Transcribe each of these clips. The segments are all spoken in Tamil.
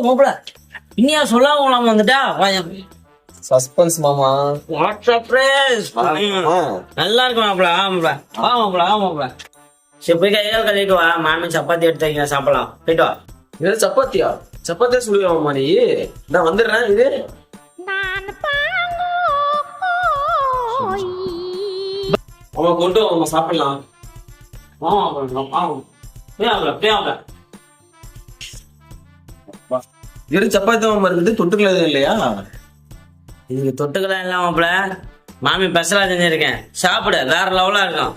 மாப்பிள இன்னியா சொல்லாம போலாம வந்துட்டா சஸ்பென்ஸ் மாமா. நல்லா இருக்கு மாப்பிள. ஆமாப்ல சரி போய் கையால் கழுவிட்டு வா. மாமி சப்பாத்தி எடுத்து வைக்க சாப்பிடலாம். போயிட்டு வா. இது சப்பாத்தியா? சப்பாத்தியா சொல்லுவா மாமா நீ? நான் வந்துடுறேன். இது மாமா கொண்டு வா மாமா, சாப்பிடலாம். இது சப்பாத்தி மாமா இருக்குது, தொட்டுக்கல எதுவும் இல்லையா? இதுக்கு தொட்டுக்கலாம் இல்ல மாப்பிள. மாமி பெசலா செஞ்சிருக்கேன், சாப்பிடு. வேற லெவலா இருக்கும்.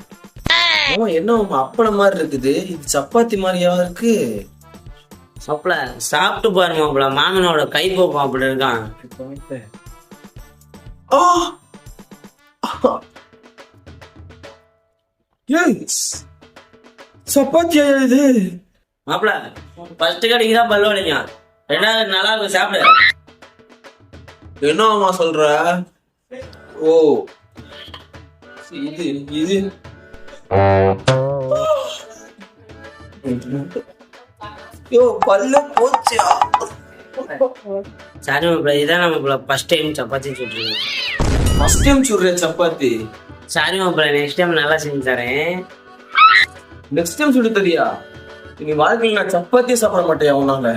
மாமா என்ன மாமா அப்பளம் மாதிரி இருக்குது, இது சப்பாத்தி மாதிரியா இருக்கு? மாப்பிள சாப்பிட்டு பாரு மாப்பிள. மாமனோட கை போக்கும் அப்படி இருக்கான். சப்பாத்தியா இது? மாப்பிள ஃபர்ஸ்ட் கடைக்கு தான் பல்லு வலிக்கும், ரெண்டாவது நல்லா இருக்கும். சாப்பிடு. என்ன மாமா சொல்ற? ஓ இது இது பல்ல போச்சா? சாரி மாப்பிள, இதான் மாப்பிள ஃபர்ஸ்ட் டைம் சப்பாத்தி சுட்டுருக்கேன். ஃபர்ஸ்ட் டைம் சுடுற சப்பாத்தி? சாரி மாப்பிள, நெக்ஸ்ட் டைம் நல்லா செஞ்சு தரேன். நெக்ஸ்ட் டைம் சுடு தரியா? நீ வாழ்க்கையில் நான் சப்பாத்தியே சாப்பிட மாட்டேன் உன்னால.